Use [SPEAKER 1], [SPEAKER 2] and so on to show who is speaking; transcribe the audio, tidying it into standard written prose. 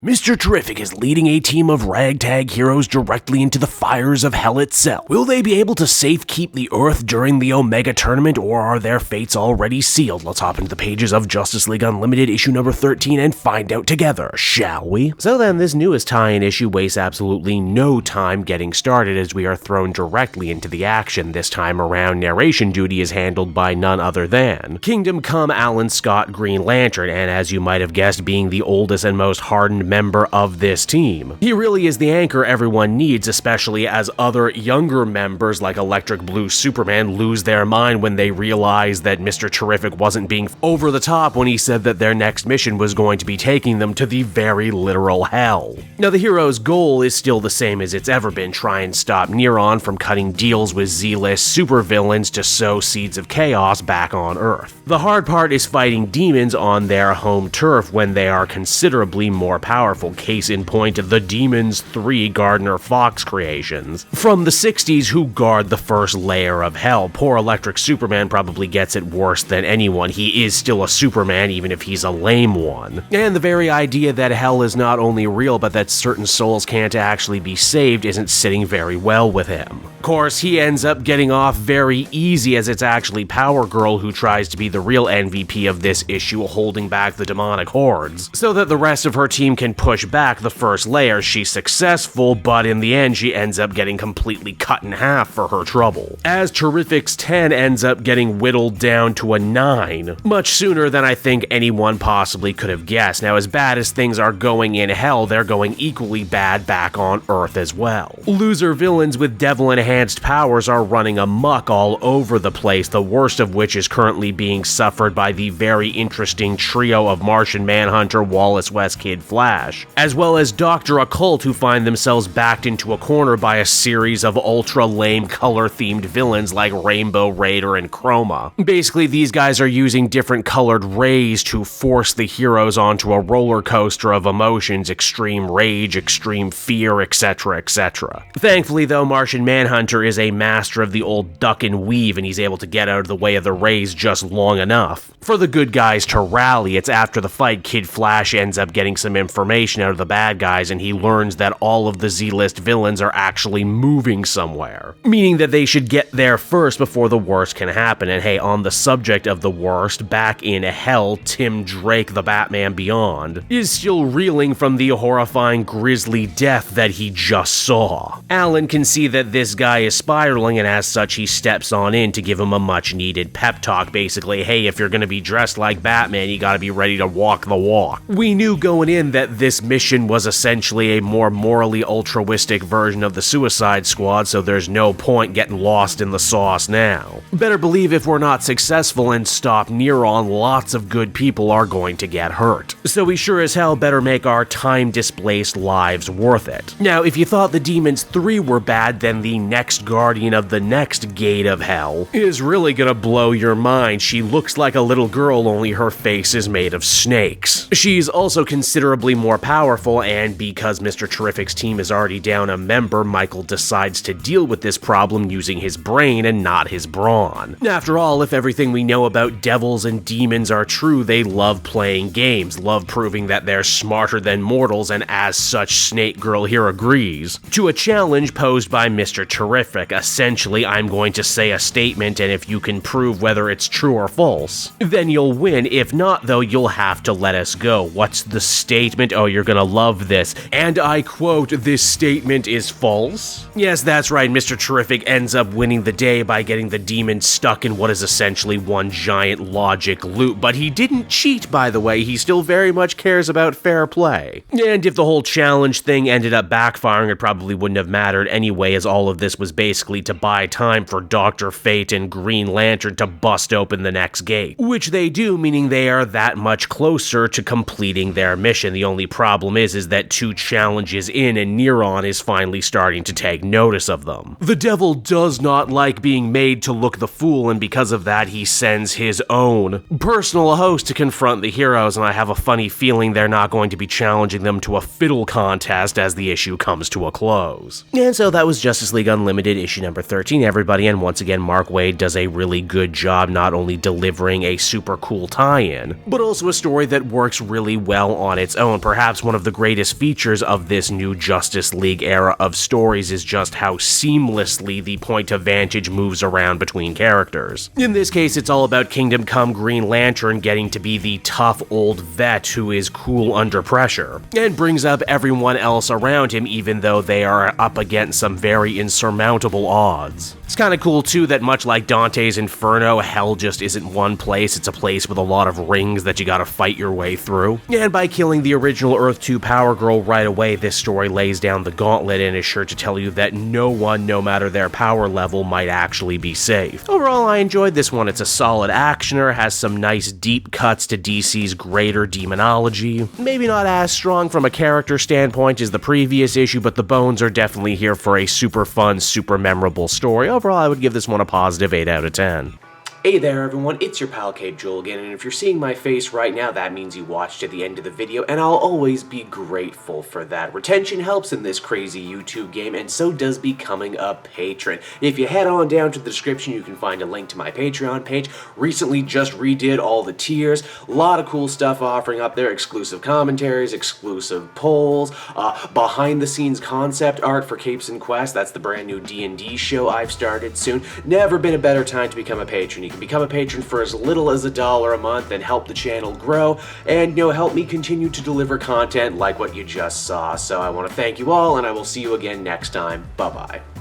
[SPEAKER 1] Mr. Terrific is leading a team of ragtag heroes directly into the fires of hell itself. Will they be able to safekeep the Earth during the Omega tournament, or are their fates already sealed? Let's hop into the pages of Justice League Unlimited issue number 13 and find out together, shall we? So then, this newest tie-in issue wastes absolutely no time getting started as we are thrown directly into the action. This time around, narration duty is handled by none other than Kingdom Come Alan Scott Green Lantern, and as you might have guessed, being the oldest and most hardened member of this team. He really is the anchor everyone needs, especially as other younger members like Electric Blue Superman lose their mind when they realize that Mr. Terrific wasn't being over the top when he said that their next mission was going to be taking them to the very literal hell. Now, the hero's goal is still the same as it's ever been: try and stop Neron from cutting deals with Z-list supervillains to sow seeds of chaos back on Earth. The hard part is fighting demons on their home turf when they are considerably more powerful. Case in point, the Demons 3 Gardner Fox creations from the 60s who guard the first layer of hell. Poor Electric Superman probably gets it worse than anyone. He is still a Superman even if he's a lame one. And the very idea that hell is not only real but that certain souls can't actually be saved isn't sitting very well with him. Of course, he ends up getting off very easy as it's actually Power Girl who tries to be the real MVP of this issue, holding back the demonic hordes so that the rest of her team can push back the first layer. She's successful, but in the end she ends up getting completely cut in half for her trouble, as Terrific's 10 ends up getting whittled down to a 9, much sooner than I think anyone possibly could have guessed. Now, as bad as things are going in hell, they're going equally bad back on Earth as well. Loser villains with devil-enhanced powers are running amok all over the place, the worst of which is currently being suffered by the very interesting trio of Martian Manhunter, Wallace West Kid Flash, as well as Dr. Occult, who find themselves backed into a corner by a series of ultra-lame color-themed villains like Rainbow Raider and Chroma. Basically, these guys are using different colored rays to force the heroes onto a roller coaster of emotions: extreme rage, extreme fear, etc., etc. Thankfully, though, Martian Manhunter is a master of the old duck and weave, and he's able to get out of the way of the rays just long enough for the good guys to rally. It's after the fight Kid Flash ends up getting some information out of the bad guys, and he learns that all of the Z-list villains are actually moving somewhere, meaning that they should get there first before the worst can happen. And hey, on the subject of the worst, back in hell, Tim Drake, the Batman Beyond, is still reeling from the horrifying grisly death that he just saw. Alan can see that this guy is spiraling, and as such he steps on in to give him a much needed pep talk. Basically, hey, if you're gonna be dressed like Batman, you gotta be ready to walk the walk. We knew going in that this mission was essentially a more morally altruistic version of the Suicide Squad, so there's no point getting lost in the sauce now. Better believe if we're not successful and stop Neron, lots of good people are going to get hurt. So we sure as hell better make our time-displaced lives worth it. Now, if you thought the Demons 3 were bad, then the next guardian of the next gate of hell is really gonna blow your mind. She looks like a little girl, only her face is made of snakes. She's also considerably more powerful, and because Mr. Terrific's team is already down a member, Michael decides to deal with this problem using his brain and not his brawn. After all, if everything we know about devils and demons are true, they love playing games, love proving that they're smarter than mortals, and as such, Snake Girl here agrees to a challenge posed by Mr. Terrific. Essentially, I'm going to say a statement, and if you can prove whether it's true or false, then you'll win. If not, though, you'll have to let us go. What's the statement? Oh, you're gonna love this. And I quote, "This statement is false?" Yes, that's right. Mr. Terrific ends up winning the day by getting the demon stuck in what is essentially one giant logic loop. But he didn't cheat, by the way. He still very much cares about fair play. And if the whole challenge thing ended up backfiring, it probably wouldn't have mattered anyway, as all of this was basically to buy time for Dr. Fate and Green Lantern to bust open the next gate. Which they do, meaning they are that much closer to completing their mission. The only problem is that 2 challenges in and Neron is finally starting to take notice of them. The devil does not like being made to look the fool, and because of that he sends his own personal host to confront the heroes, and I have a funny feeling they're not going to be challenging them to a fiddle contest as the issue comes to a close. And so that was Justice League Unlimited issue number 13, everybody, and once again Mark Waid does a really good job not only delivering a super cool tie-in, but also a story that works really well on its own. perhaps one of the greatest features of this new Justice League era of stories is just how seamlessly the point of vantage moves around between characters. In this case, it's all about Kingdom Come Green Lantern getting to be the tough old vet who is cool under pressure, and brings up everyone else around him even though they are up against some very insurmountable odds. It's kind of cool too that much like Dante's Inferno, hell just isn't one place, it's a place with a lot of rings that you gotta fight your way through. And by killing the original Earth 2 Power Girl right away, this story lays down the gauntlet and is sure to tell you that no one, no matter their power level, might actually be safe. Overall, I enjoyed this one. It's a solid actioner, has some nice deep cuts to DC's greater demonology. Maybe not as strong from a character standpoint as the previous issue, but the bones are definitely here for a super fun, super memorable story. Overall, I would give this one a positive 8 out of 10. Hey there everyone, it's your pal Cape Joel again, and if you're seeing my face right now, that means you watched to the end of the video, and I'll always be grateful for that. Retention helps in this crazy YouTube game, and so does becoming a patron. If you head on down to the description, you can find a link to my Patreon page. Recently just redid all the tiers, a lot of cool stuff offering up there, exclusive commentaries, exclusive polls, behind the scenes concept art for Capes and Quest, that's the brand new D&D show I've started soon. Never been a better time to become a patron. You can become a patron for as little as $1 a month and help the channel grow and, help me continue to deliver content like what you just saw. So I want to thank you all, and I will see you again next time. Bye-bye.